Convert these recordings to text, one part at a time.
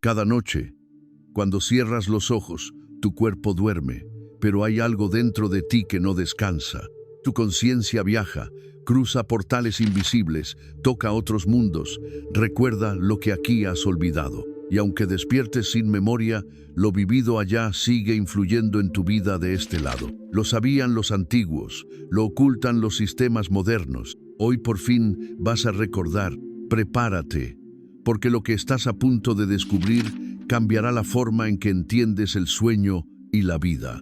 Cada noche, cuando cierras los ojos, tu cuerpo duerme, pero hay algo dentro de ti que no descansa. Tu conciencia viaja, cruza portales invisibles, toca otros mundos, recuerda lo que aquí has olvidado. Y aunque despiertes sin memoria, lo vivido allá sigue influyendo en tu vida de este lado. Lo sabían los antiguos, lo ocultan los sistemas modernos. Hoy por fin vas a recordar. Prepárate, porque lo que estás a punto de descubrir cambiará la forma en que entiendes el sueño y la vida.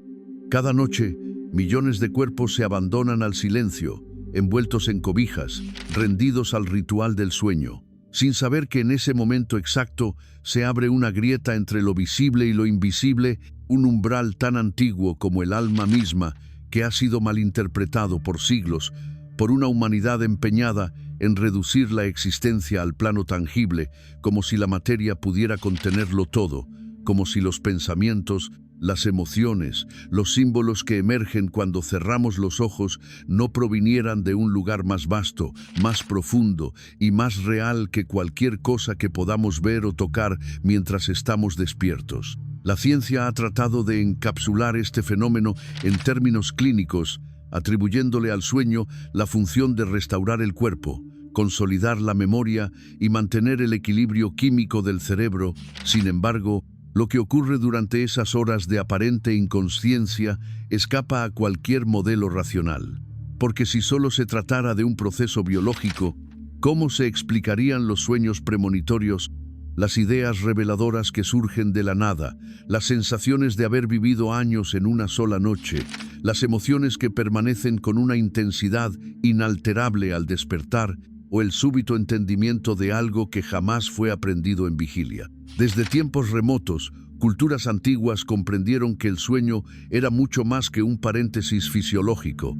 Cada noche, millones de cuerpos se abandonan al silencio, envueltos en cobijas, rendidos al ritual del sueño, sin saber que en ese momento exacto se abre una grieta entre lo visible y lo invisible, un umbral tan antiguo como el alma misma que ha sido malinterpretado por siglos, por una humanidad empeñada en reducir la existencia al plano tangible, como si la materia pudiera contenerlo todo, como si los pensamientos, las emociones, los símbolos que emergen cuando cerramos los ojos no provinieran de un lugar más vasto, más profundo y más real que cualquier cosa que podamos ver o tocar mientras estamos despiertos. La ciencia ha tratado de encapsular este fenómeno en términos clínicos, atribuyéndole al sueño la función de restaurar el cuerpo, consolidar la memoria y mantener el equilibrio químico del cerebro. Sin embargo, lo que ocurre durante esas horas de aparente inconsciencia escapa a cualquier modelo racional. Porque si solo se tratara de un proceso biológico, ¿cómo se explicarían los sueños premonitorios, las ideas reveladoras que surgen de la nada, las sensaciones de haber vivido años en una sola noche, las emociones que permanecen con una intensidad inalterable al despertar, o el súbito entendimiento de algo que jamás fue aprendido en vigilia? Desde tiempos remotos, culturas antiguas comprendieron que el sueño era mucho más que un paréntesis fisiológico.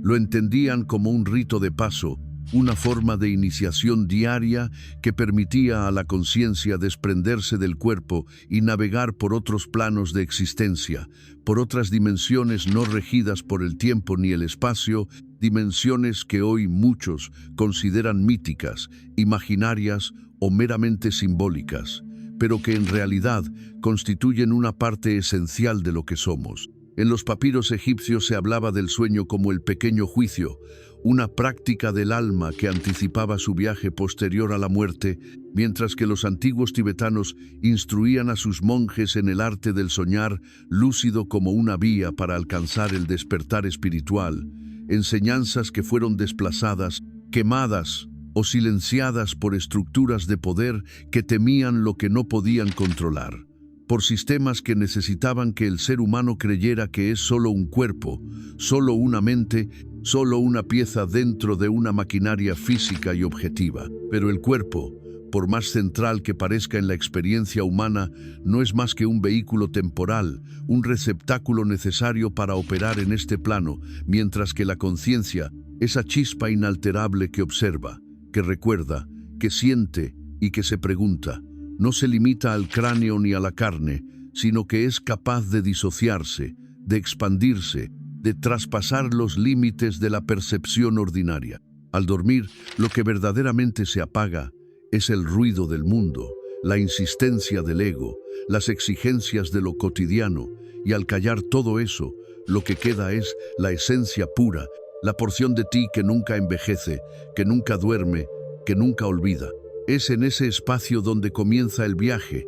Lo entendían como un rito de paso, una forma de iniciación diaria que permitía a la conciencia desprenderse del cuerpo y navegar por otros planos de existencia, por otras dimensiones no regidas por el tiempo ni el espacio, dimensiones que hoy muchos consideran míticas, imaginarias o meramente simbólicas, pero que en realidad constituyen una parte esencial de lo que somos. En los papiros egipcios se hablaba del sueño como el pequeño juicio, una práctica del alma que anticipaba su viaje posterior a la muerte, mientras que los antiguos tibetanos instruían a sus monjes en el arte del soñar, lúcido como una vía para alcanzar el despertar espiritual, enseñanzas que fueron desplazadas, quemadas o silenciadas por estructuras de poder que temían lo que no podían controlar, por sistemas que necesitaban que el ser humano creyera que es solo un cuerpo, solo una mente, solo una pieza dentro de una maquinaria física y objetiva. Pero el cuerpo, por más central que parezca en la experiencia humana, no es más que un vehículo temporal, un receptáculo necesario para operar en este plano, mientras que la conciencia, esa chispa inalterable que observa, que recuerda, que siente y que se pregunta, no se limita al cráneo ni a la carne, sino que es capaz de disociarse, de expandirse, de traspasar los límites de la percepción ordinaria. Al dormir, lo que verdaderamente se apaga es el ruido del mundo, la insistencia del ego, las exigencias de lo cotidiano, y al callar todo eso, lo que queda es la esencia pura, la porción de ti que nunca envejece, que nunca duerme, que nunca olvida. Es en ese espacio donde comienza el viaje,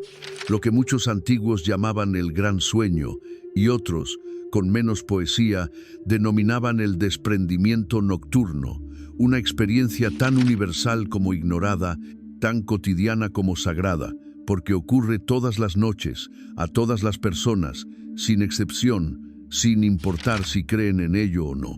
lo que muchos antiguos llamaban el gran sueño, y otros, con menos poesía, denominaban el desprendimiento nocturno, una experiencia tan universal como ignorada, tan cotidiana como sagrada, porque ocurre todas las noches, a todas las personas, sin excepción, sin importar si creen en ello o no.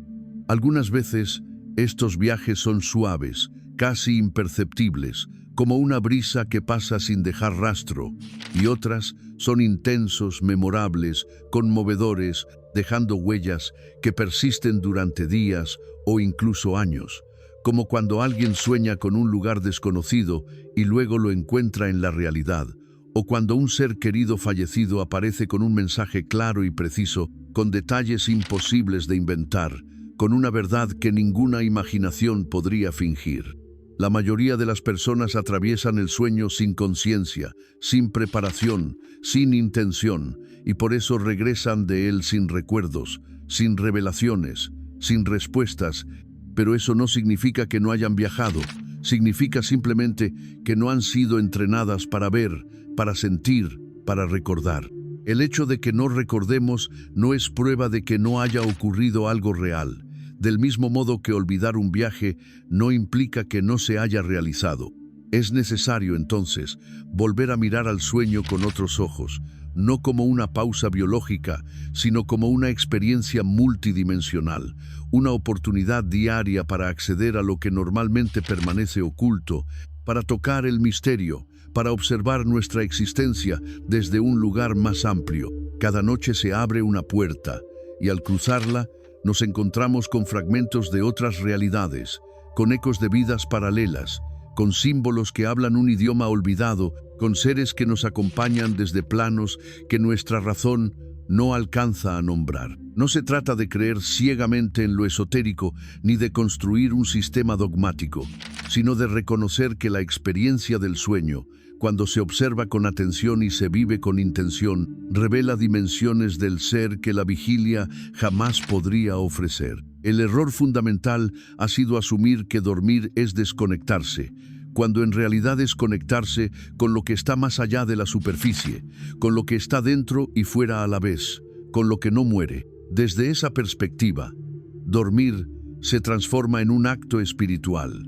Algunas veces, estos viajes son suaves, casi imperceptibles, como una brisa que pasa sin dejar rastro, y otras son intensos, memorables, conmovedores, dejando huellas que persisten durante días o incluso años, como cuando alguien sueña con un lugar desconocido y luego lo encuentra en la realidad, o cuando un ser querido fallecido aparece con un mensaje claro y preciso, con detalles imposibles de inventar, con una verdad que ninguna imaginación podría fingir. La mayoría de las personas atraviesan el sueño sin conciencia, sin preparación, sin intención, y por eso regresan de él sin recuerdos, sin revelaciones, sin respuestas. Pero eso no significa que no hayan viajado, significa simplemente que no han sido entrenadas para ver, para sentir, para recordar. El hecho de que no recordemos no es prueba de que no haya ocurrido algo real. Del mismo modo que olvidar un viaje no implica que no se haya realizado. Es necesario, entonces, volver a mirar al sueño con otros ojos, no como una pausa biológica, sino como una experiencia multidimensional, una oportunidad diaria para acceder a lo que normalmente permanece oculto, para tocar el misterio, para observar nuestra existencia desde un lugar más amplio. Cada noche se abre una puerta, y al cruzarla, nos encontramos con fragmentos de otras realidades, con ecos de vidas paralelas, con símbolos que hablan un idioma olvidado, con seres que nos acompañan desde planos que nuestra razón no alcanza a nombrar. No se trata de creer ciegamente en lo esotérico ni de construir un sistema dogmático, sino de reconocer que la experiencia del sueño, cuando se observa con atención y se vive con intención, revela dimensiones del ser que la vigilia jamás podría ofrecer. El error fundamental ha sido asumir que dormir es desconectarse, cuando en realidad es conectarse con lo que está más allá de la superficie, con lo que está dentro y fuera a la vez, con lo que no muere. Desde esa perspectiva, dormir se transforma en un acto espiritual,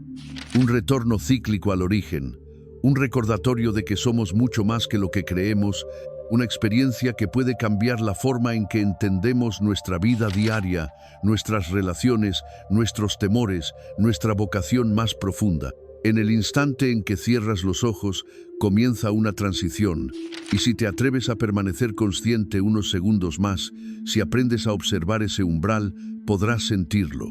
un retorno cíclico al origen, un recordatorio de que somos mucho más que lo que creemos, una experiencia que puede cambiar la forma en que entendemos nuestra vida diaria, nuestras relaciones, nuestros temores, nuestra vocación más profunda. En el instante en que cierras los ojos, comienza una transición, y si te atreves a permanecer consciente unos segundos más, si aprendes a observar ese umbral, podrás sentirlo.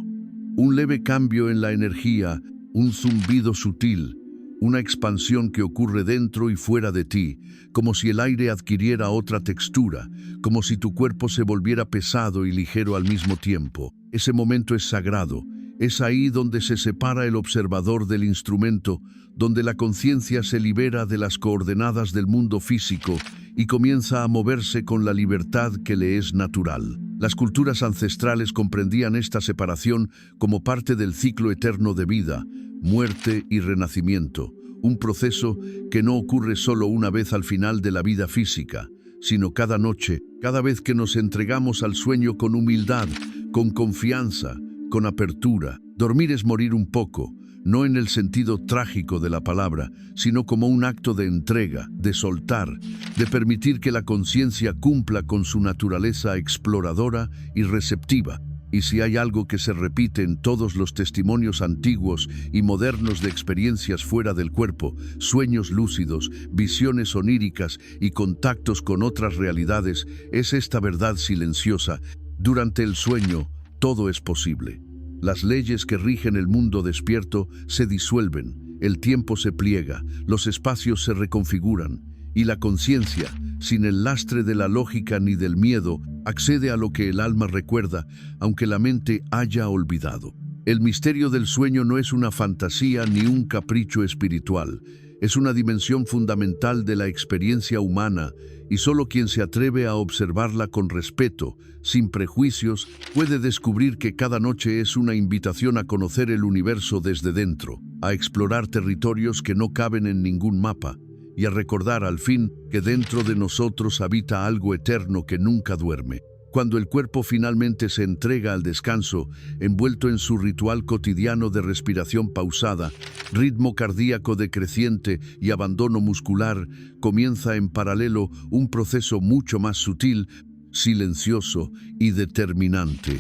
Un leve cambio en la energía, un zumbido sutil, una expansión que ocurre dentro y fuera de ti, como si el aire adquiriera otra textura, como si tu cuerpo se volviera pesado y ligero al mismo tiempo. Ese momento es sagrado. Es ahí donde se separa el observador del instrumento, donde la conciencia se libera de las coordenadas del mundo físico y comienza a moverse con la libertad que le es natural. Las culturas ancestrales comprendían esta separación como parte del ciclo eterno de vida, muerte y renacimiento, un proceso que no ocurre solo una vez al final de la vida física, sino cada noche, cada vez que nos entregamos al sueño con humildad, con confianza, con apertura. Dormir es morir un poco, no en el sentido trágico de la palabra, sino como un acto de entrega, de soltar, de permitir que la conciencia cumpla con su naturaleza exploradora y receptiva. Y si hay algo que se repite en todos los testimonios antiguos y modernos de experiencias fuera del cuerpo, sueños lúcidos, visiones oníricas y contactos con otras realidades, es esta verdad silenciosa: durante el sueño, todo es posible. Las leyes que rigen el mundo despierto se disuelven, el tiempo se pliega, los espacios se reconfiguran, y la conciencia, sin el lastre de la lógica ni del miedo, accede a lo que el alma recuerda, aunque la mente haya olvidado. El misterio del sueño no es una fantasía ni un capricho espiritual, es una dimensión fundamental de la experiencia humana, y solo quien se atreve a observarla con respeto, sin prejuicios, puede descubrir que cada noche es una invitación a conocer el universo desde dentro, a explorar territorios que no caben en ningún mapa, y a recordar al fin que dentro de nosotros habita algo eterno que nunca duerme. Cuando el cuerpo finalmente se entrega al descanso, envuelto en su ritual cotidiano de respiración pausada, ritmo cardíaco decreciente y abandono muscular, comienza en paralelo un proceso mucho más sutil, silencioso y determinante.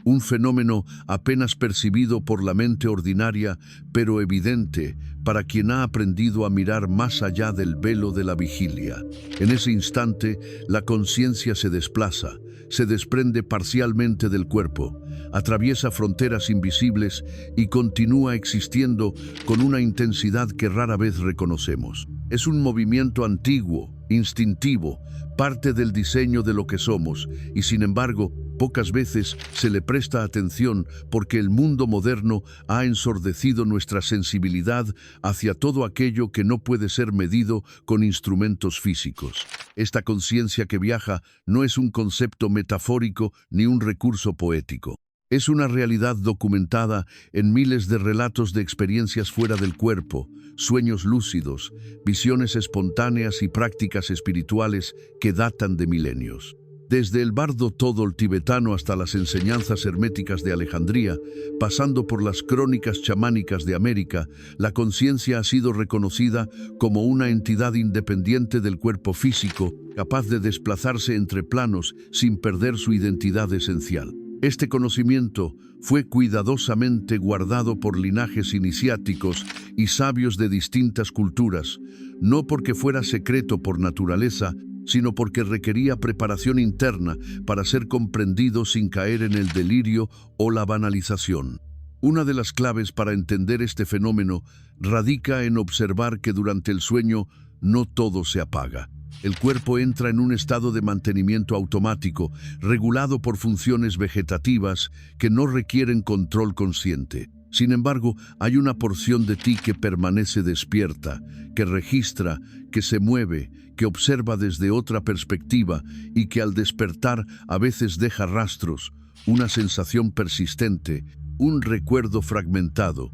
Un fenómeno apenas percibido por la mente ordinaria, pero evidente para quien ha aprendido a mirar más allá del velo de la vigilia. En ese instante, la conciencia se desplaza, se desprende parcialmente del cuerpo, atraviesa fronteras invisibles y continúa existiendo con una intensidad que rara vez reconocemos. Es un movimiento antiguo, instintivo, parte del diseño de lo que somos, y sin embargo, Pocas veces se le presta atención porque el mundo moderno ha ensordecido nuestra sensibilidad hacia todo aquello que no puede ser medido con instrumentos físicos. Esta conciencia que viaja no es un concepto metafórico ni un recurso poético. Es una realidad documentada en miles de relatos de experiencias fuera del cuerpo, sueños lúcidos, visiones espontáneas y prácticas espirituales que datan de milenios. Desde el bardo todol tibetano hasta las enseñanzas herméticas de Alejandría, pasando por las crónicas chamánicas de América, la conciencia ha sido reconocida como una entidad independiente del cuerpo físico, capaz de desplazarse entre planos sin perder su identidad esencial. Este conocimiento fue cuidadosamente guardado por linajes iniciáticos y sabios de distintas culturas, no porque fuera secreto por naturaleza, sino porque requería preparación interna para ser comprendido sin caer en el delirio o la banalización. Una de las claves para entender este fenómeno radica en observar que durante el sueño no todo se apaga. El cuerpo entra en un estado de mantenimiento automático, regulado por funciones vegetativas que no requieren control consciente. Sin embargo, hay una porción de ti que permanece despierta, que registra, que se mueve, que observa desde otra perspectiva y que al despertar a veces deja rastros, una sensación persistente, un recuerdo fragmentado,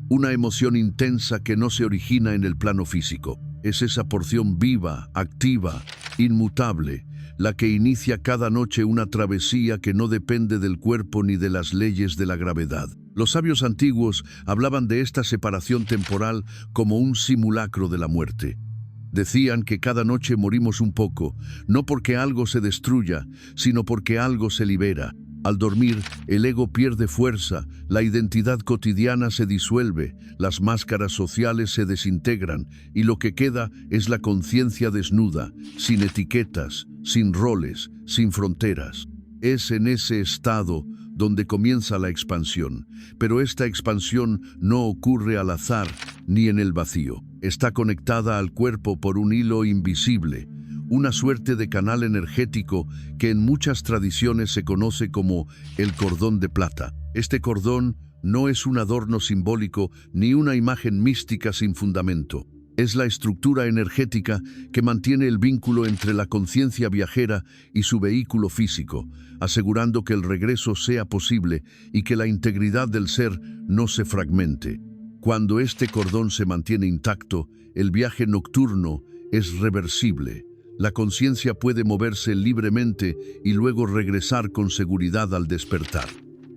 una emoción intensa que no se origina en el plano físico. Es esa porción viva, activa, inmutable, la que inicia cada noche una travesía que no depende del cuerpo ni de las leyes de la gravedad. Los sabios antiguos hablaban de esta separación temporal como un simulacro de la muerte. Decían que cada noche morimos un poco, no porque algo se destruya, sino porque algo se libera. Al dormir, el ego pierde fuerza, la identidad cotidiana se disuelve, las máscaras sociales se desintegran y lo que queda es la conciencia desnuda, sin etiquetas, sin roles, sin fronteras. Es en ese estado donde comienza la expansión, pero esta expansión no ocurre al azar ni en el vacío. Está conectada al cuerpo por un hilo invisible, una suerte de canal energético que en muchas tradiciones se conoce como el cordón de plata. Este cordón no es un adorno simbólico ni una imagen mística sin fundamento. Es la estructura energética que mantiene el vínculo entre la conciencia viajera y su vehículo físico, asegurando que el regreso sea posible y que la integridad del ser no se fragmente. Cuando este cordón se mantiene intacto, el viaje nocturno es reversible. La conciencia puede moverse libremente y luego regresar con seguridad al despertar.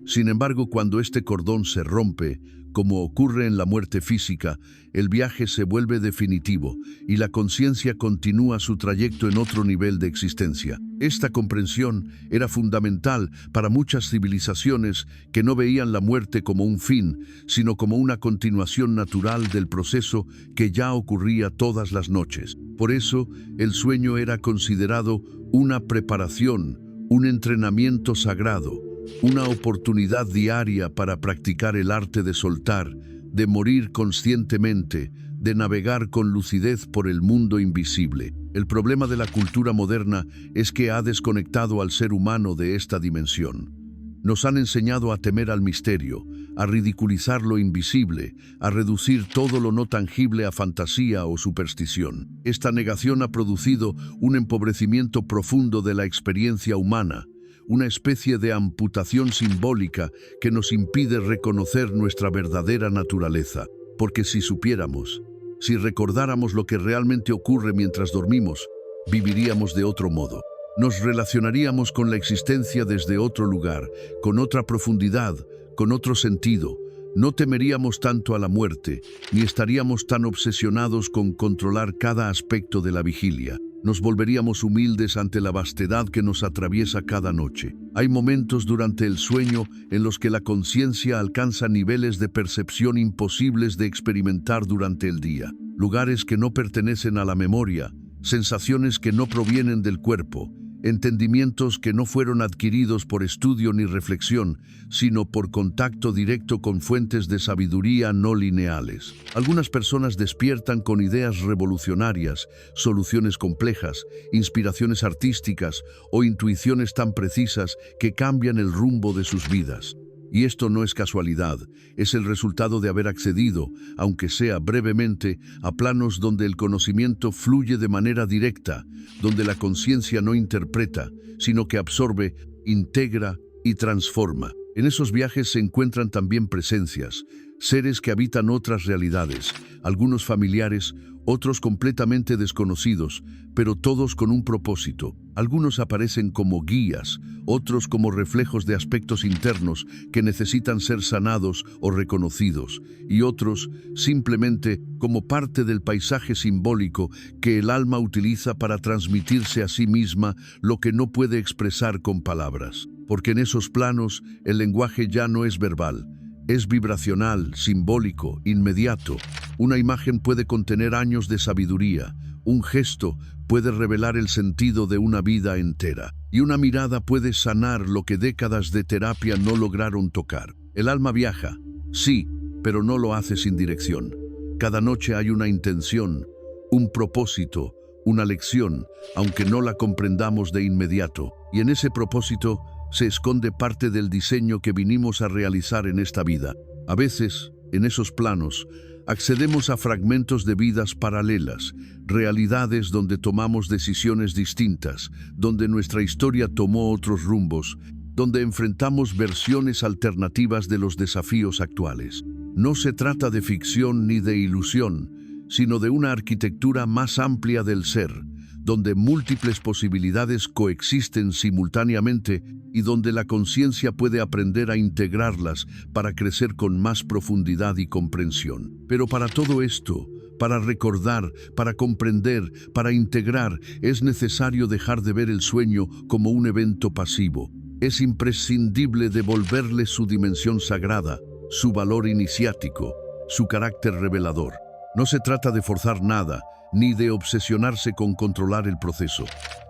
Sin embargo, cuando este cordón se rompe, como ocurre en la muerte física, el viaje se vuelve definitivo y la conciencia continúa su trayecto en otro nivel de existencia. Esta comprensión era fundamental para muchas civilizaciones que no veían la muerte como un fin, sino como una continuación natural del proceso que ya ocurría todas las noches. Por eso, el sueño era considerado una preparación, un entrenamiento sagrado, una oportunidad diaria para practicar el arte de soltar, de morir conscientemente, de navegar con lucidez por el mundo invisible. El problema de la cultura moderna es que ha desconectado al ser humano de esta dimensión. Nos han enseñado a temer al misterio, a ridiculizar lo invisible, a reducir todo lo no tangible a fantasía o superstición. Esta negación ha producido un empobrecimiento profundo de la experiencia humana, una especie de amputación simbólica que nos impide reconocer nuestra verdadera naturaleza. Porque si supiéramos, si recordáramos lo que realmente ocurre mientras dormimos, viviríamos de otro modo. Nos relacionaríamos con la existencia desde otro lugar, con otra profundidad, con otro sentido. No temeríamos tanto a la muerte, ni estaríamos tan obsesionados con controlar cada aspecto de la vigilia. Nos volveríamos humildes ante la vastedad que nos atraviesa cada noche. Hay momentos durante el sueño en los que la conciencia alcanza niveles de percepción imposibles de experimentar durante el día. Lugares que no pertenecen a la memoria, sensaciones que no provienen del cuerpo, entendimientos que no fueron adquiridos por estudio ni reflexión, sino por contacto directo con fuentes de sabiduría no lineales. Algunas personas despiertan con ideas revolucionarias, soluciones complejas, inspiraciones artísticas o intuiciones tan precisas que cambian el rumbo de sus vidas. Y esto no es casualidad, es el resultado de haber accedido, aunque sea brevemente, a planos donde el conocimiento fluye de manera directa, donde la conciencia no interpreta, sino que absorbe, integra y transforma. En esos viajes se encuentran también presencias, seres que habitan otras realidades, algunos familiares, otros completamente desconocidos, pero todos con un propósito. Algunos aparecen como guías, otros como reflejos de aspectos internos que necesitan ser sanados o reconocidos, y otros simplemente como parte del paisaje simbólico que el alma utiliza para transmitirse a sí misma lo que no puede expresar con palabras. Porque en esos planos el lenguaje ya no es verbal. Es vibracional, simbólico, inmediato. Una imagen puede contener años de sabiduría. Un gesto puede revelar el sentido de una vida entera. Y una mirada puede sanar lo que décadas de terapia no lograron tocar. El alma viaja, sí, pero no lo hace sin dirección. Cada noche hay una intención, un propósito, una lección, aunque no la comprendamos de inmediato. Y en ese propósito se esconde parte del diseño que vinimos a realizar en esta vida. A veces, en esos planos, accedemos a fragmentos de vidas paralelas, realidades donde tomamos decisiones distintas, donde nuestra historia tomó otros rumbos, donde enfrentamos versiones alternativas de los desafíos actuales. No se trata de ficción ni de ilusión, sino de una arquitectura más amplia del ser, donde múltiples posibilidades coexisten simultáneamente y donde la conciencia puede aprender a integrarlas para crecer con más profundidad y comprensión. Pero para todo esto, para recordar, para comprender, para integrar, es necesario dejar de ver el sueño como un evento pasivo. Es imprescindible devolverle su dimensión sagrada, su valor iniciático, su carácter revelador. No se trata de forzar nada, ni de obsesionarse con controlar el proceso,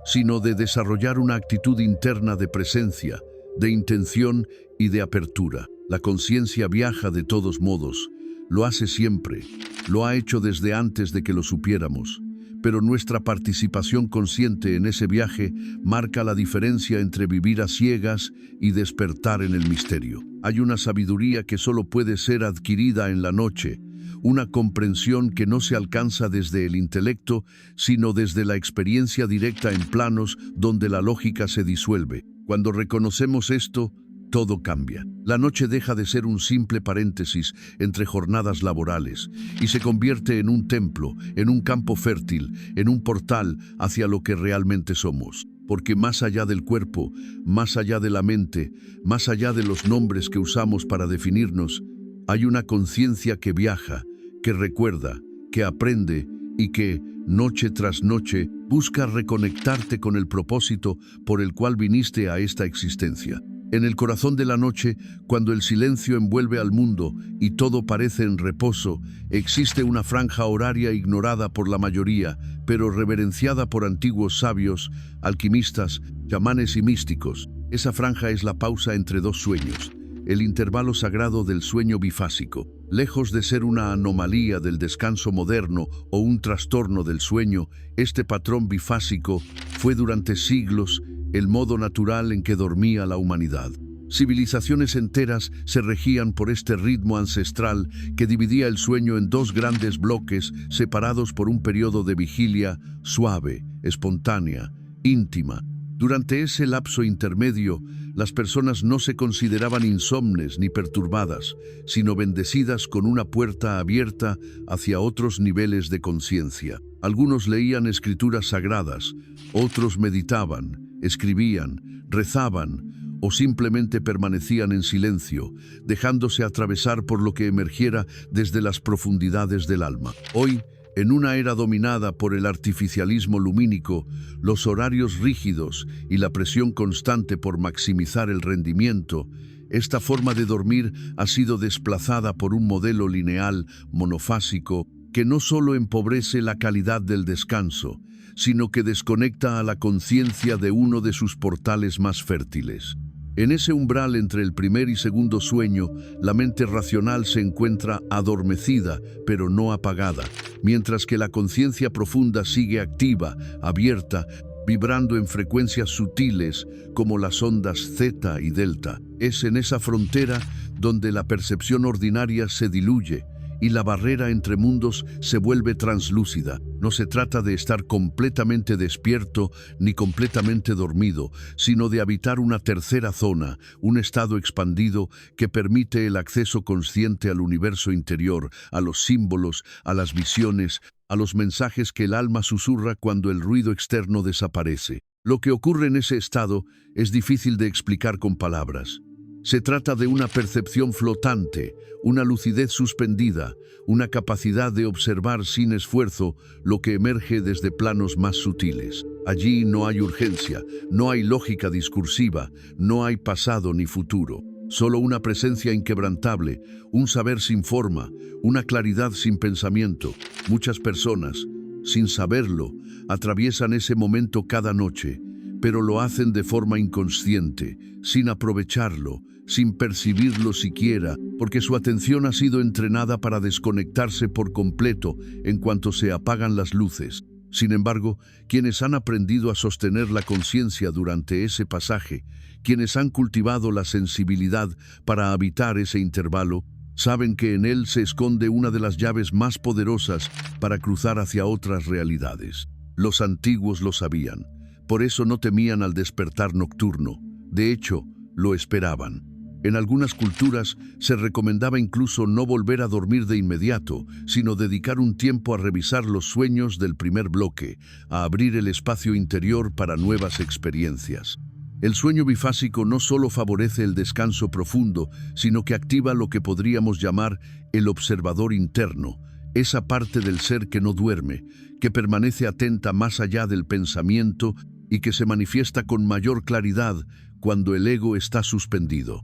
sino de desarrollar una actitud interna de presencia, de intención y de apertura. La conciencia viaja de todos modos, lo hace siempre, lo ha hecho desde antes de que lo supiéramos, pero nuestra participación consciente en ese viaje marca la diferencia entre vivir a ciegas y despertar en el misterio. Hay una sabiduría que solo puede ser adquirida en la noche, una comprensión que no se alcanza desde el intelecto, sino desde la experiencia directa en planos donde la lógica se disuelve. Cuando reconocemos esto, todo cambia. La noche deja de ser un simple paréntesis entre jornadas laborales y se convierte en un templo, en un campo fértil, en un portal hacia lo que realmente somos. Porque más allá del cuerpo, más allá de la mente, más allá de los nombres que usamos para definirnos, hay una conciencia que viaja, que recuerda, que aprende y que, noche tras noche, busca reconectarte con el propósito por el cual viniste a esta existencia. En el corazón de la noche, cuando el silencio envuelve al mundo y todo parece en reposo, existe una franja horaria ignorada por la mayoría, pero reverenciada por antiguos sabios, alquimistas, chamanes y místicos. Esa franja es la pausa entre dos sueños, el intervalo sagrado del sueño bifásico. Lejos de ser una anomalía del descanso moderno o un trastorno del sueño, este patrón bifásico fue durante siglos el modo natural en que dormía la humanidad. Civilizaciones enteras se regían por este ritmo ancestral que dividía el sueño en dos grandes bloques separados por un periodo de vigilia suave, espontánea, íntima. Durante ese lapso intermedio, las personas no se consideraban insomnes ni perturbadas, sino bendecidas con una puerta abierta hacia otros niveles de conciencia. Algunos leían escrituras sagradas, otros meditaban, escribían, rezaban o simplemente permanecían en silencio, dejándose atravesar por lo que emergiera desde las profundidades del alma. Hoy, en una era dominada por el artificialismo lumínico, los horarios rígidos y la presión constante por maximizar el rendimiento, esta forma de dormir ha sido desplazada por un modelo lineal, monofásico, que no solo empobrece la calidad del descanso, sino que desconecta a la conciencia de uno de sus portales más fértiles. En ese umbral entre el primer y segundo sueño, la mente racional se encuentra adormecida, pero no apagada, mientras que la conciencia profunda sigue activa, abierta, vibrando en frecuencias sutiles como las ondas zeta y delta. Es en esa frontera donde la percepción ordinaria se diluye y la barrera entre mundos se vuelve translúcida. No se trata de estar completamente despierto ni completamente dormido, sino de habitar una tercera zona, un estado expandido que permite el acceso consciente al universo interior, a los símbolos, a las visiones, a los mensajes que el alma susurra cuando el ruido externo desaparece. Lo que ocurre en ese estado es difícil de explicar con palabras. Se trata de una percepción flotante, una lucidez suspendida, una capacidad de observar sin esfuerzo lo que emerge desde planos más sutiles. Allí no hay urgencia, no hay lógica discursiva, no hay pasado ni futuro. Solo una presencia inquebrantable, un saber sin forma, una claridad sin pensamiento. Muchas personas, sin saberlo, atraviesan ese momento cada noche, pero lo hacen de forma inconsciente, sin aprovecharlo, sin percibirlo siquiera, porque su atención ha sido entrenada para desconectarse por completo en cuanto se apagan las luces. Sin embargo, quienes han aprendido a sostener la conciencia durante ese pasaje, quienes han cultivado la sensibilidad para habitar ese intervalo, saben que en él se esconde una de las llaves más poderosas para cruzar hacia otras realidades. Los antiguos lo sabían, por eso no temían al despertar nocturno. De hecho, lo esperaban. En algunas culturas se recomendaba incluso no volver a dormir de inmediato, sino dedicar un tiempo a revisar los sueños del primer bloque, a abrir el espacio interior para nuevas experiencias. El sueño bifásico no solo favorece el descanso profundo, sino que activa lo que podríamos llamar el observador interno, esa parte del ser que no duerme, que permanece atenta más allá del pensamiento y que se manifiesta con mayor claridad cuando el ego está suspendido.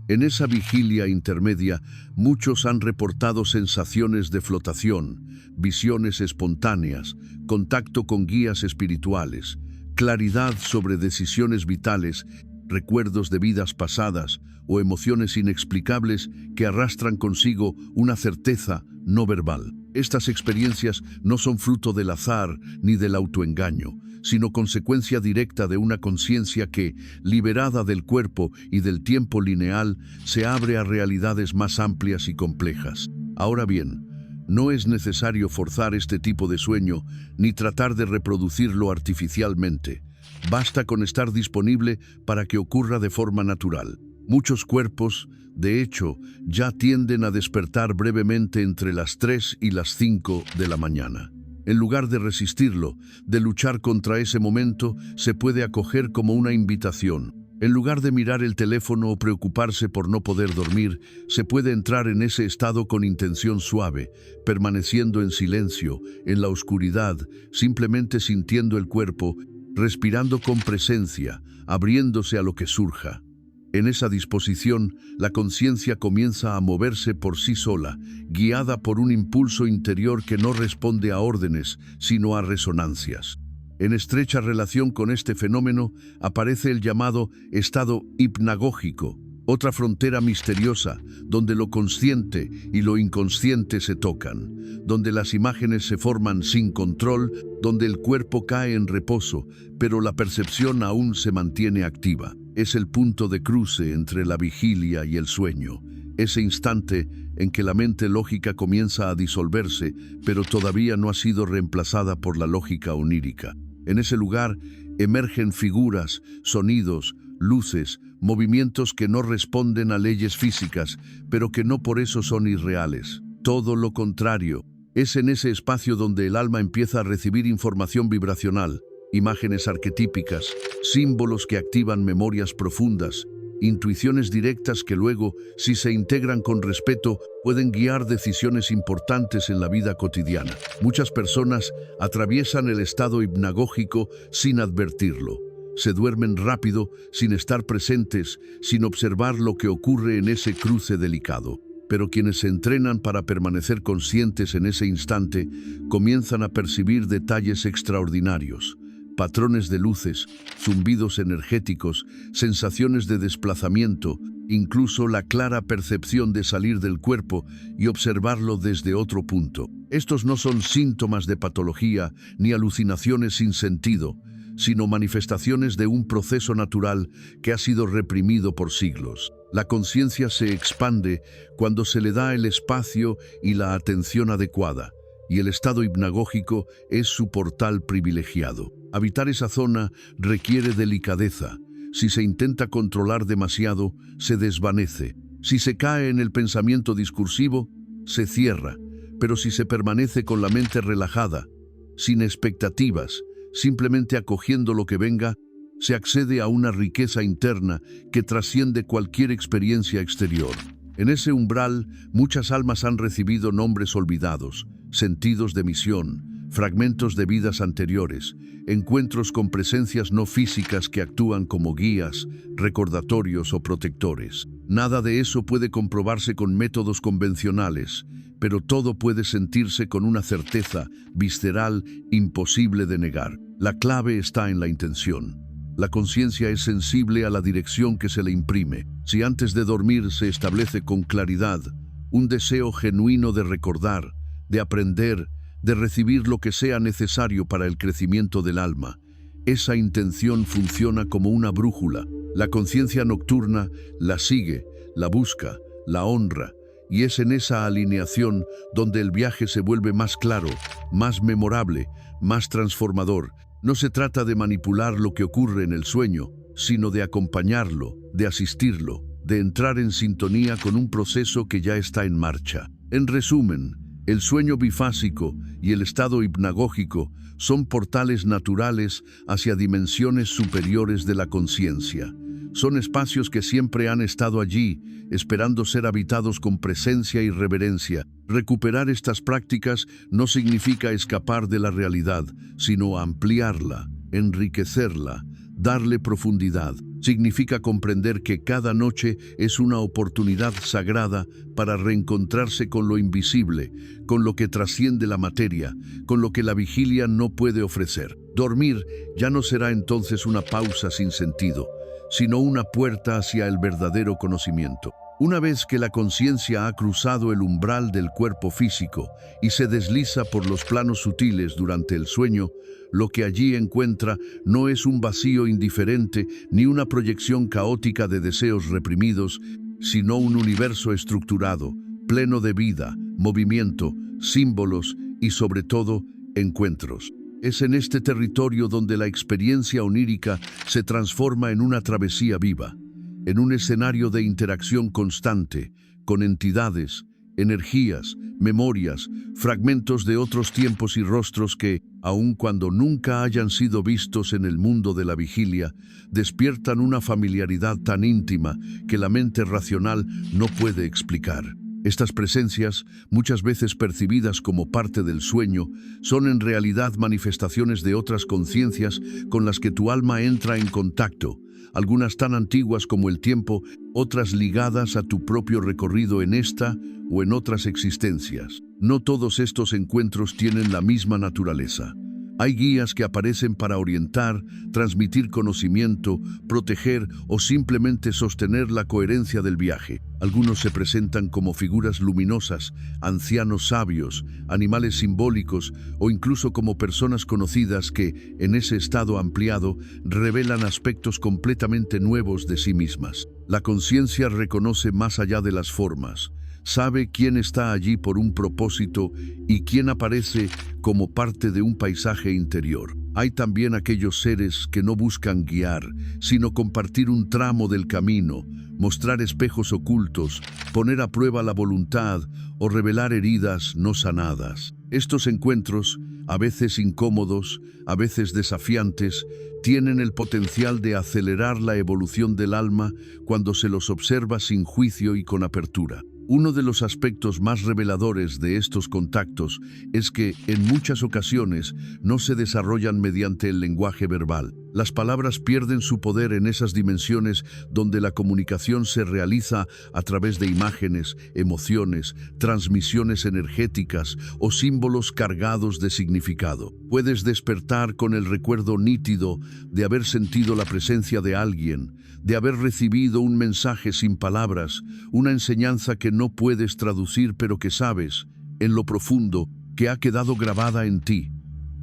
En esa vigilia intermedia, muchos han reportado sensaciones de flotación, visiones espontáneas, contacto con guías espirituales, claridad sobre decisiones vitales, recuerdos de vidas pasadas o emociones inexplicables que arrastran consigo una certeza no verbal. Estas experiencias no son fruto del azar ni del autoengaño, sino consecuencia directa de una conciencia que, liberada del cuerpo y del tiempo lineal, se abre a realidades más amplias y complejas. Ahora bien, no es necesario forzar este tipo de sueño ni tratar de reproducirlo artificialmente. Basta con estar disponible para que ocurra de forma natural. Muchos cuerpos, de hecho, ya tienden a despertar brevemente entre las 3 y las 5 de la mañana. En lugar de resistirlo, de luchar contra ese momento, se puede acoger como una invitación. En lugar de mirar el teléfono o preocuparse por no poder dormir, se puede entrar en ese estado con intención suave, permaneciendo en silencio, en la oscuridad, simplemente sintiendo el cuerpo, respirando con presencia, abriéndose a lo que surja. En esa disposición, la conciencia comienza a moverse por sí sola, guiada por un impulso interior que no responde a órdenes, sino a resonancias. En estrecha relación con este fenómeno aparece el llamado estado hipnagógico, otra frontera misteriosa, donde lo consciente y lo inconsciente se tocan, donde las imágenes se forman sin control, donde el cuerpo cae en reposo, pero la percepción aún se mantiene activa. Es el punto de cruce entre la vigilia y el sueño, ese instante en que la mente lógica comienza a disolverse, pero todavía no ha sido reemplazada por la lógica onírica. En ese lugar emergen figuras, sonidos, luces, movimientos que no responden a leyes físicas, pero que no por eso son irreales. Todo lo contrario, es en ese espacio donde el alma empieza a recibir información vibracional, imágenes arquetípicas, símbolos que activan memorias profundas, intuiciones directas que luego, si se integran con respeto, pueden guiar decisiones importantes en la vida cotidiana. Muchas personas atraviesan el estado hipnagógico sin advertirlo. Se duermen rápido, sin estar presentes, sin observar lo que ocurre en ese cruce delicado. pero quienes se entrenan para permanecer conscientes en ese instante comienzan a percibir detalles extraordinarios, patrones de luces, zumbidos energéticos, sensaciones de desplazamiento, incluso la clara percepción de salir del cuerpo y observarlo desde otro punto. Estos no son síntomas de patología ni alucinaciones sin sentido, sino manifestaciones de un proceso natural que ha sido reprimido por siglos. La conciencia se expande cuando se le da el espacio y la atención adecuada, y el estado hipnagógico es su portal privilegiado. Habitar esa zona requiere delicadeza. Si se intenta controlar demasiado, se desvanece. Si se cae en el pensamiento discursivo, se cierra. Pero si se permanece con la mente relajada, sin expectativas, simplemente acogiendo lo que venga, se accede a una riqueza interna que trasciende cualquier experiencia exterior. En ese umbral, muchas almas han recibido nombres olvidados, sentidos de misión, fragmentos de vidas anteriores, encuentros con presencias no físicas que actúan como guías, recordatorios o protectores. Nada de eso puede comprobarse con métodos convencionales, pero todo puede sentirse con una certeza visceral imposible de negar. La clave está en la intención. La conciencia es sensible a la dirección que se le imprime. Si antes de dormir se establece con claridad un deseo genuino de recordar, de aprender, de recibir lo que sea necesario para el crecimiento del alma, esa intención funciona como una brújula. La conciencia nocturna la sigue, la busca, la honra, y es en esa alineación donde el viaje se vuelve más claro, más memorable, más transformador. No se trata de manipular lo que ocurre en el sueño, sino de acompañarlo, de asistirlo, de entrar en sintonía con un proceso que ya está en marcha. En resumen, el sueño bifásico y el estado hipnagógico son portales naturales hacia dimensiones superiores de la conciencia. Son espacios que siempre han estado allí, esperando ser habitados con presencia y reverencia. Recuperar estas prácticas no significa escapar de la realidad, sino ampliarla, enriquecerla, darle profundidad. Significa comprender que cada noche es una oportunidad sagrada para reencontrarse con lo invisible, con lo que trasciende la materia, con lo que la vigilia no puede ofrecer. Dormir ya no será entonces una pausa sin sentido, sino una puerta hacia el verdadero conocimiento. Una vez que la conciencia ha cruzado el umbral del cuerpo físico y se desliza por los planos sutiles durante el sueño, lo que allí encuentra no es un vacío indiferente ni una proyección caótica de deseos reprimidos, sino un universo estructurado, pleno de vida, movimiento, símbolos y, sobre todo, encuentros. Es en este territorio donde la experiencia onírica se transforma en una travesía viva, en un escenario de interacción constante, con entidades, energías, memorias, fragmentos de otros tiempos y rostros que, aun cuando nunca hayan sido vistos en el mundo de la vigilia, despiertan una familiaridad tan íntima que la mente racional no puede explicar. Estas presencias, muchas veces percibidas como parte del sueño, son en realidad manifestaciones de otras conciencias con las que tu alma entra en contacto, algunas tan antiguas como el tiempo, otras ligadas a tu propio recorrido en esta o en otras existencias. No todos estos encuentros tienen la misma naturaleza. Hay guías que aparecen para orientar, transmitir conocimiento, proteger o simplemente sostener la coherencia del viaje. Algunos se presentan como figuras luminosas, ancianos sabios, animales simbólicos o incluso como personas conocidas que, en ese estado ampliado, revelan aspectos completamente nuevos de sí mismas. La conciencia reconoce más allá de las formas. Sabe quién está allí por un propósito y quién aparece como parte de un paisaje interior. Hay también aquellos seres que no buscan guiar, sino compartir un tramo del camino, mostrar espejos ocultos, poner a prueba la voluntad o revelar heridas no sanadas. Estos encuentros, a veces incómodos, a veces desafiantes, tienen el potencial de acelerar la evolución del alma cuando se los observa sin juicio y con apertura. Uno de los aspectos más reveladores de estos contactos es que, en muchas ocasiones, no se desarrollan mediante el lenguaje verbal. Las palabras pierden su poder en esas dimensiones donde la comunicación se realiza a través de imágenes, emociones, transmisiones energéticas o símbolos cargados de significado. Puedes despertar con el recuerdo nítido de haber sentido la presencia de alguien, de haber recibido un mensaje sin palabras, una enseñanza que no puedes traducir pero que sabes, en lo profundo, que ha quedado grabada en ti.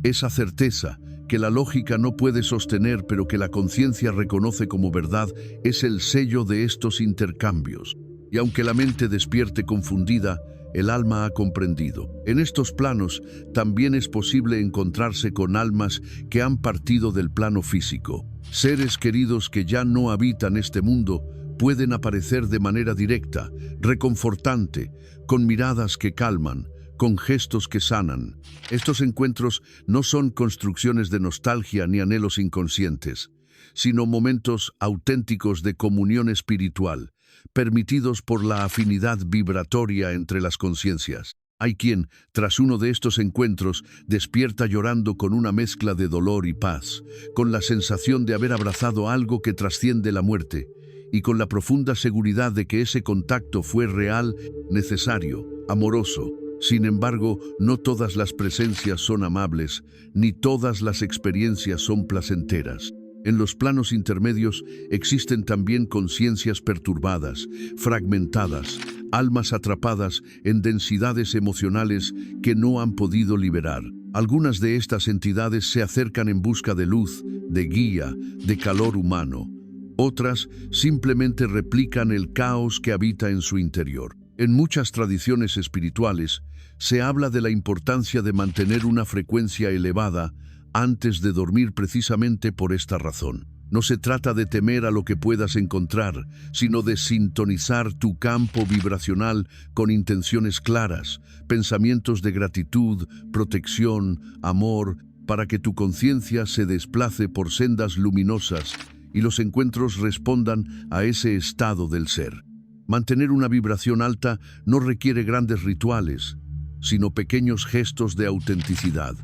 Esa certeza, que la lógica no puede sostener pero que la conciencia reconoce como verdad, es el sello de estos intercambios. Y aunque la mente despierte confundida, el alma ha comprendido. En estos planos también es posible encontrarse con almas que han partido del plano físico. Seres queridos que ya no habitan este mundo pueden aparecer de manera directa, reconfortante, con miradas que calman, con gestos que sanan. Estos encuentros no son construcciones de nostalgia ni anhelos inconscientes, sino momentos auténticos de comunión espiritual, permitidos por la afinidad vibratoria entre las conciencias. Hay quien, tras uno de estos encuentros, despierta llorando con una mezcla de dolor y paz, con la sensación de haber abrazado algo que trasciende la muerte, y con la profunda seguridad de que ese contacto fue real, necesario, amoroso. Sin embargo, no todas las presencias son amables, ni todas las experiencias son placenteras. En los planos intermedios existen también conciencias perturbadas, fragmentadas, almas atrapadas en densidades emocionales que no han podido liberar. Algunas de estas entidades se acercan en busca de luz, de guía, de calor humano. Otras simplemente replican el caos que habita en su interior. En muchas tradiciones espirituales se habla de la importancia de mantener una frecuencia elevada antes de dormir precisamente por esta razón. No se trata de temer a lo que puedas encontrar, sino de sintonizar tu campo vibracional con intenciones claras, pensamientos de gratitud, protección, amor, para que tu conciencia se desplace por sendas luminosas y los encuentros respondan a ese estado del ser. Mantener una vibración alta no requiere grandes rituales, sino pequeños gestos de autenticidad.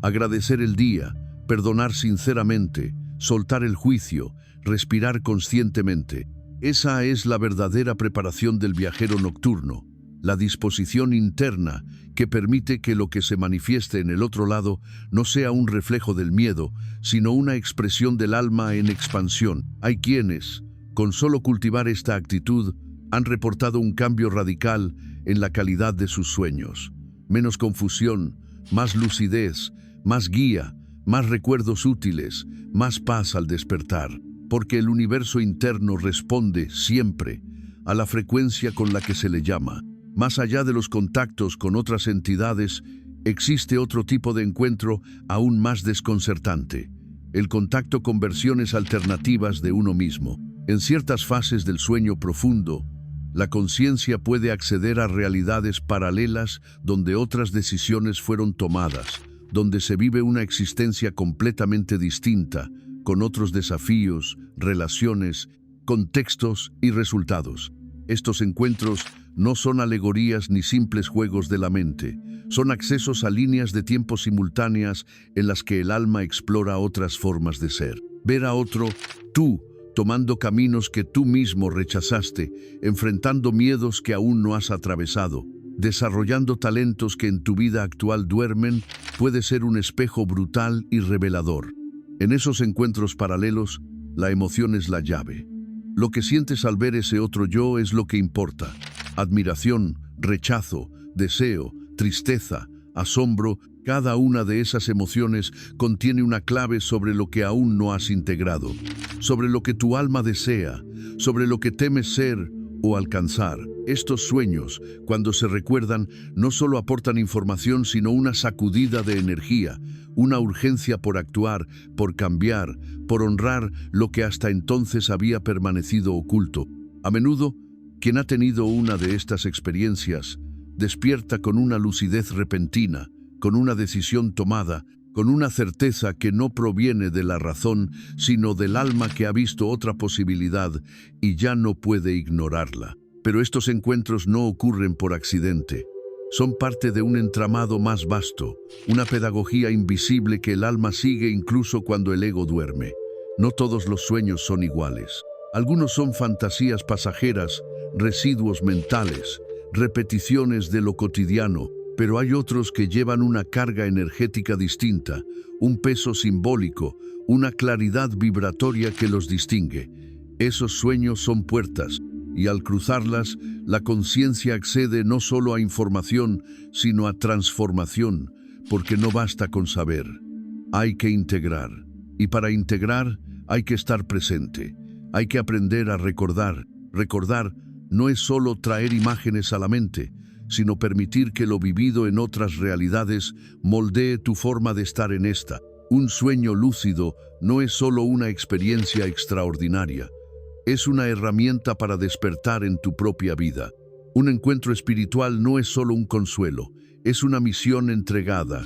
Agradecer el día, perdonar sinceramente, soltar el juicio, respirar conscientemente. Esa es la verdadera preparación del viajero nocturno, la disposición interna que permite que lo que se manifieste en el otro lado no sea un reflejo del miedo, sino una expresión del alma en expansión. Hay quienes, con solo cultivar esta actitud, han reportado un cambio radical en la calidad de sus sueños. Menos confusión, más lucidez, más guía, más recuerdos útiles, más paz al despertar, porque el universo interno responde siempre a la frecuencia con la que se le llama. Más allá de los contactos con otras entidades, existe otro tipo de encuentro aún más desconcertante: el contacto con versiones alternativas de uno mismo. En ciertas fases del sueño profundo, la conciencia puede acceder a realidades paralelas donde otras decisiones fueron tomadas, donde se vive una existencia completamente distinta, con otros desafíos, relaciones, contextos y resultados. Estos encuentros no son alegorías ni simples juegos de la mente, son accesos a líneas de tiempo simultáneas en las que el alma explora otras formas de ser. Ver a otro, tú, tomando caminos que tú mismo rechazaste, enfrentando miedos que aún no has atravesado, desarrollando talentos que en tu vida actual duermen, puede ser un espejo brutal y revelador. En esos encuentros paralelos, la emoción es la llave. Lo que sientes al ver ese otro yo es lo que importa. Admiración, rechazo, deseo, tristeza, asombro, cada una de esas emociones contiene una clave sobre lo que aún no has integrado, sobre lo que tu alma desea, sobre lo que temes ser o alcanzar. Estos sueños, cuando se recuerdan, no solo aportan información, sino una sacudida de energía, una urgencia por actuar, por cambiar, por honrar lo que hasta entonces había permanecido oculto. A menudo, quien ha tenido una de estas experiencias despierta con una lucidez repentina, con una decisión tomada, con una certeza que no proviene de la razón, sino del alma que ha visto otra posibilidad y ya no puede ignorarla. Pero estos encuentros no ocurren por accidente. Son parte de un entramado más vasto, una pedagogía invisible que el alma sigue incluso cuando el ego duerme. No todos los sueños son iguales. Algunos son fantasías pasajeras, residuos mentales, repeticiones de lo cotidiano, pero hay otros que llevan una carga energética distinta, un peso simbólico, una claridad vibratoria que los distingue. Esos sueños son puertas, y al cruzarlas, la conciencia accede no solo a información, sino a transformación, porque no basta con saber. Hay que integrar, y para integrar hay que estar presente. Hay que aprender a recordar. Recordar no es solo traer imágenes a la mente, sino permitir que lo vivido en otras realidades moldee tu forma de estar en esta. Un sueño lúcido no es solo una experiencia extraordinaria, es una herramienta para despertar en tu propia vida. Un encuentro espiritual no es solo un consuelo, es una misión entregada.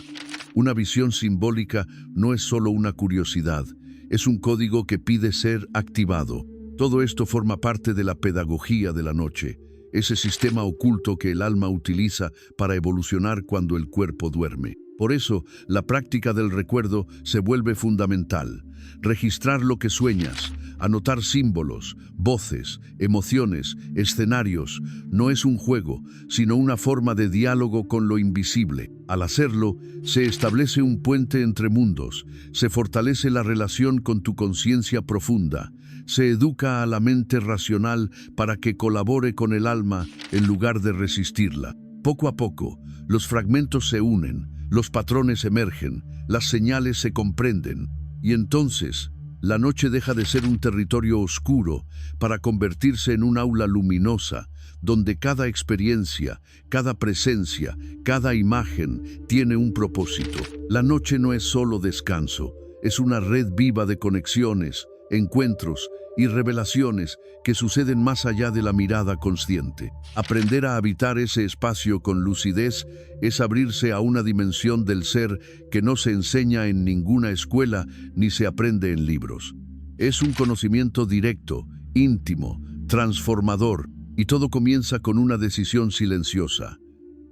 Una visión simbólica no es solo una curiosidad, es un código que pide ser activado. Todo esto forma parte de la pedagogía de la noche, ese sistema oculto que el alma utiliza para evolucionar cuando el cuerpo duerme. Por eso, la práctica del recuerdo se vuelve fundamental. Registrar lo que sueñas, anotar símbolos, voces, emociones, escenarios, no es un juego, sino una forma de diálogo con lo invisible. Al hacerlo, se establece un puente entre mundos, se fortalece la relación con tu conciencia profunda, se educa a la mente racional para que colabore con el alma en lugar de resistirla. Poco a poco, los fragmentos se unen, los patrones emergen, las señales se comprenden, y entonces la noche deja de ser un territorio oscuro para convertirse en un aula luminosa, donde cada experiencia, cada presencia, cada imagen tiene un propósito. La noche no es solo descanso, es una red viva de conexiones, encuentros y revelaciones que suceden más allá de la mirada consciente. Aprender a habitar ese espacio con lucidez es abrirse a una dimensión del ser que no se enseña en ninguna escuela ni se aprende en libros. Es un conocimiento directo, íntimo, transformador, y todo comienza con una decisión silenciosa.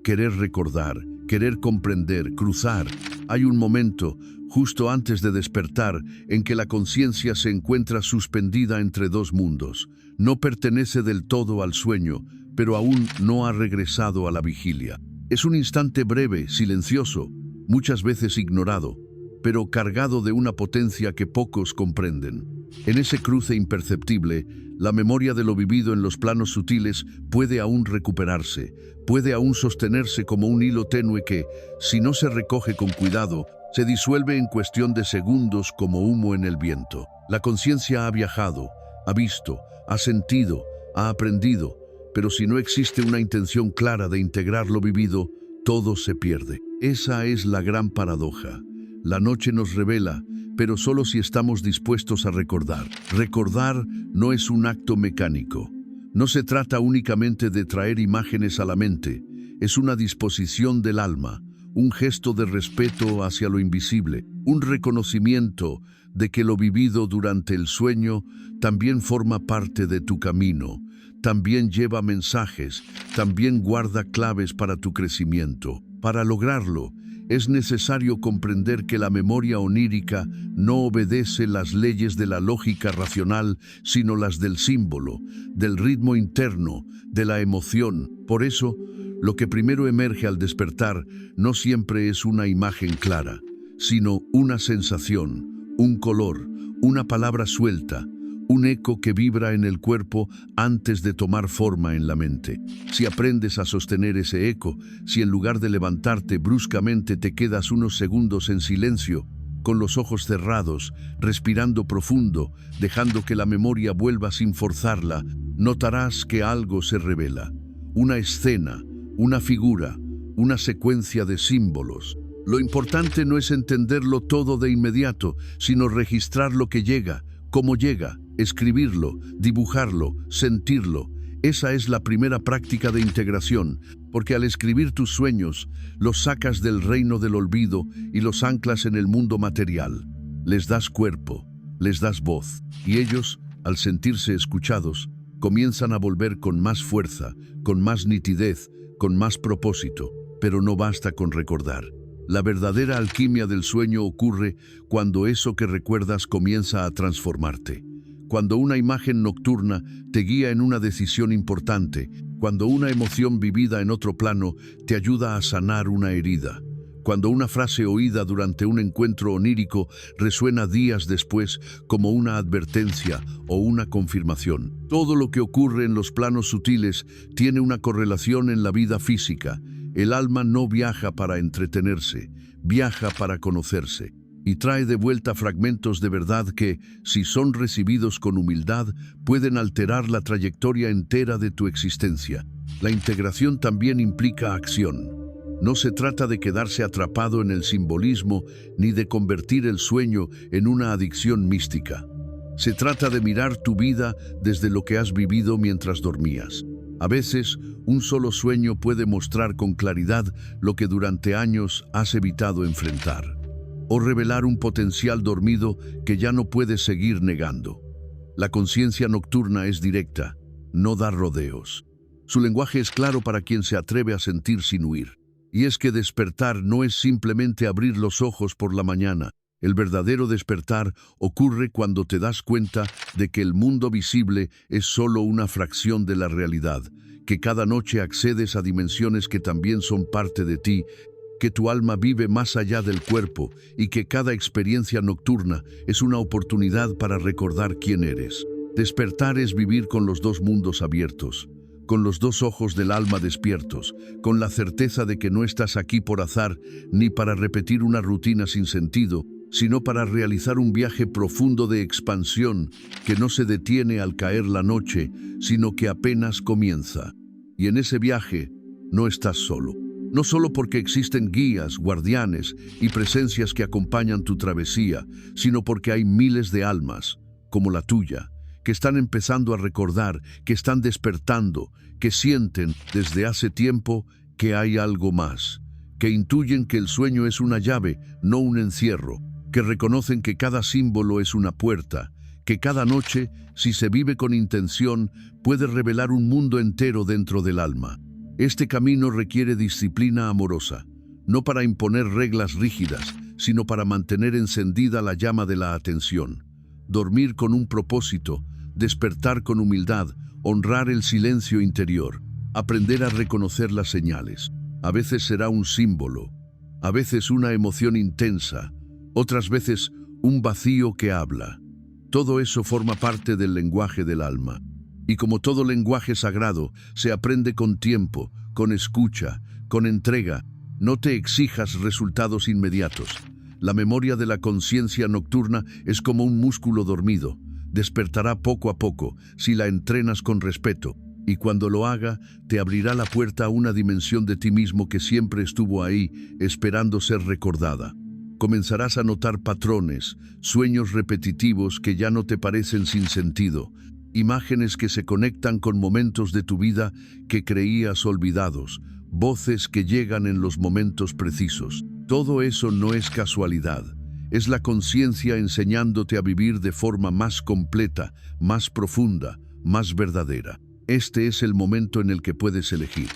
Querer recordar, querer comprender, cruzar. Hay un momento, justo antes de despertar, en que la conciencia se encuentra suspendida entre dos mundos. No pertenece del todo al sueño, pero aún no ha regresado a la vigilia. Es un instante breve, silencioso, muchas veces ignorado, pero cargado de una potencia que pocos comprenden. En ese cruce imperceptible, la memoria de lo vivido en los planos sutiles puede aún recuperarse, puede aún sostenerse como un hilo tenue que, si no se recoge con cuidado, se disuelve en cuestión de segundos como humo en el viento. La conciencia ha viajado, ha visto, ha sentido, ha aprendido, pero si no existe una intención clara de integrar lo vivido, todo se pierde. Esa es la gran paradoja. La noche nos revela, pero solo si estamos dispuestos a recordar. Recordar no es un acto mecánico. No se trata únicamente de traer imágenes a la mente, es una disposición del alma, un gesto de respeto hacia lo invisible, un reconocimiento de que lo vivido durante el sueño también forma parte de tu camino, también lleva mensajes, también guarda claves para tu crecimiento. Para lograrlo, es necesario comprender que la memoria onírica no obedece las leyes de la lógica racional, sino las del símbolo, del ritmo interno, de la emoción. Por eso, lo que primero emerge al despertar no siempre es una imagen clara, sino una sensación, un color, una palabra suelta, un eco que vibra en el cuerpo antes de tomar forma en la mente. Si aprendes a sostener ese eco, si en lugar de levantarte bruscamente te quedas unos segundos en silencio, con los ojos cerrados, respirando profundo, dejando que la memoria vuelva sin forzarla, notarás que algo se revela. Una escena, una figura, una secuencia de símbolos. Lo importante no es entenderlo todo de inmediato, sino registrar lo que llega, cómo llega, escribirlo, dibujarlo, sentirlo. Esa es la primera práctica de integración, porque al escribir tus sueños, los sacas del reino del olvido y los anclas en el mundo material. Les das cuerpo, les das voz, y ellos, al sentirse escuchados, comienzan a volver con más fuerza, con más nitidez, con más propósito, pero no basta con recordar. La verdadera alquimia del sueño ocurre cuando eso que recuerdas comienza a transformarte. Cuando una imagen nocturna te guía en una decisión importante, cuando una emoción vivida en otro plano te ayuda a sanar una herida, cuando una frase oída durante un encuentro onírico resuena días después como una advertencia o una confirmación. Todo lo que ocurre en los planos sutiles tiene una correlación en la vida física. El alma no viaja para entretenerse, viaja para conocerse. Y trae de vuelta fragmentos de verdad que, si son recibidos con humildad, pueden alterar la trayectoria entera de tu existencia. La integración también implica acción. No se trata de quedarse atrapado en el simbolismo ni de convertir el sueño en una adicción mística. Se trata de mirar tu vida desde lo que has vivido mientras dormías. A veces, un solo sueño puede mostrar con claridad lo que durante años has evitado enfrentar, o revelar un potencial dormido que ya no puedes seguir negando. La conciencia nocturna es directa, no da rodeos. Su lenguaje es claro para quien se atreve a sentir sin huir. Y es que despertar no es simplemente abrir los ojos por la mañana. El verdadero despertar ocurre cuando te das cuenta de que el mundo visible es solo una fracción de la realidad, que cada noche accedes a dimensiones que también son parte de ti, que tu alma vive más allá del cuerpo y que cada experiencia nocturna es una oportunidad para recordar quién eres. Despertar es vivir con los dos mundos abiertos, con los dos ojos del alma despiertos, con la certeza de que no estás aquí por azar ni para repetir una rutina sin sentido, sino para realizar un viaje profundo de expansión que no se detiene al caer la noche, sino que apenas comienza. Y en ese viaje no estás solo. No solo porque existen guías, guardianes y presencias que acompañan tu travesía, sino porque hay miles de almas, como la tuya, que están empezando a recordar, que están despertando, que sienten desde hace tiempo que hay algo más, que intuyen que el sueño es una llave, no un encierro, que reconocen que cada símbolo es una puerta, que cada noche, si se vive con intención, puede revelar un mundo entero dentro del alma. Este camino requiere disciplina amorosa, no para imponer reglas rígidas, sino para mantener encendida la llama de la atención. Dormir con un propósito, despertar con humildad, honrar el silencio interior, aprender a reconocer las señales. A veces será un símbolo, a veces una emoción intensa, otras veces un vacío que habla. Todo eso forma parte del lenguaje del alma. Y como todo lenguaje sagrado, se aprende con tiempo, con escucha, con entrega. No te exijas resultados inmediatos. La memoria de la conciencia nocturna es como un músculo dormido. Despertará poco a poco si la entrenas con respeto. Y cuando lo haga, te abrirá la puerta a una dimensión de ti mismo que siempre estuvo ahí, esperando ser recordada. Comenzarás a notar patrones, sueños repetitivos que ya no te parecen sin sentido, imágenes que se conectan con momentos de tu vida que creías olvidados, voces que llegan en los momentos precisos. Todo eso no es casualidad, es la conciencia enseñándote a vivir de forma más completa, más profunda, más verdadera. Este es el momento en el que puedes elegir.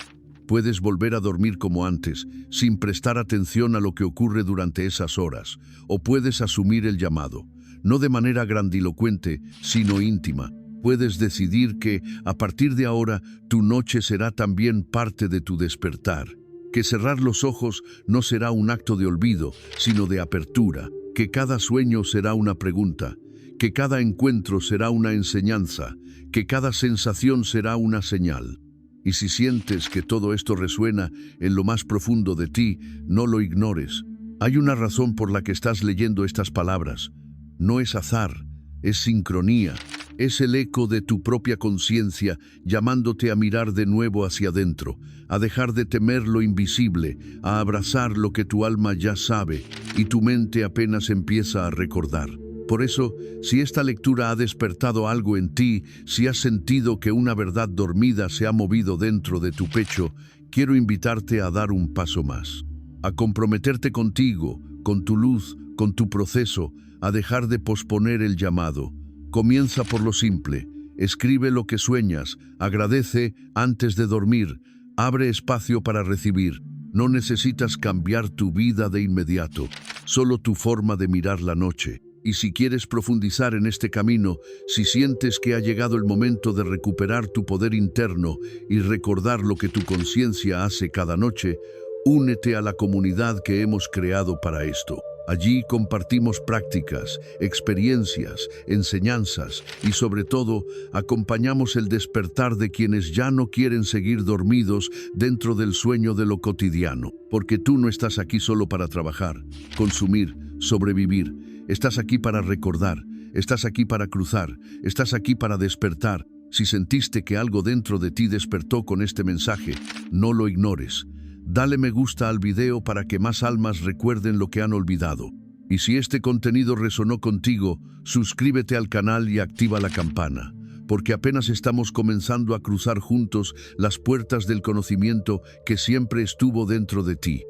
Puedes volver a dormir como antes, sin prestar atención a lo que ocurre durante esas horas, o puedes asumir el llamado, no de manera grandilocuente, sino íntima. Puedes decidir que, a partir de ahora, tu noche será también parte de tu despertar, que cerrar los ojos no será un acto de olvido, sino de apertura, que cada sueño será una pregunta, que cada encuentro será una enseñanza, que cada sensación será una señal. Y si sientes que todo esto resuena en lo más profundo de ti, no lo ignores. Hay una razón por la que estás leyendo estas palabras. No es azar, es sincronía, es el eco de tu propia conciencia llamándote a mirar de nuevo hacia adentro, a dejar de temer lo invisible, a abrazar lo que tu alma ya sabe y tu mente apenas empieza a recordar. Por eso, si esta lectura ha despertado algo en ti, si has sentido que una verdad dormida se ha movido dentro de tu pecho, quiero invitarte a dar un paso más, a comprometerte contigo, con tu luz, con tu proceso, a dejar de posponer el llamado. Comienza por lo simple, Escribe lo que sueñas, agradece antes de dormir, abre espacio para recibir. No necesitas cambiar tu vida de inmediato, solo tu forma de mirar la noche. Y si quieres profundizar en este camino, si sientes que ha llegado el momento de recuperar tu poder interno y recordar lo que tu conciencia hace cada noche, únete a la comunidad que hemos creado para esto. Allí compartimos prácticas, experiencias, enseñanzas y sobre todo acompañamos el despertar de quienes ya no quieren seguir dormidos dentro del sueño de lo cotidiano. Porque tú no estás aquí solo para trabajar, consumir, sobrevivir. Estás aquí para recordar, estás aquí para cruzar, estás aquí para despertar. Si sentiste que algo dentro de ti despertó con este mensaje, no lo ignores. Dale me gusta al video para que más almas recuerden lo que han olvidado. Y si este contenido resonó contigo, suscríbete al canal y activa la campana, porque apenas estamos comenzando a cruzar juntos las puertas del conocimiento que siempre estuvo dentro de ti.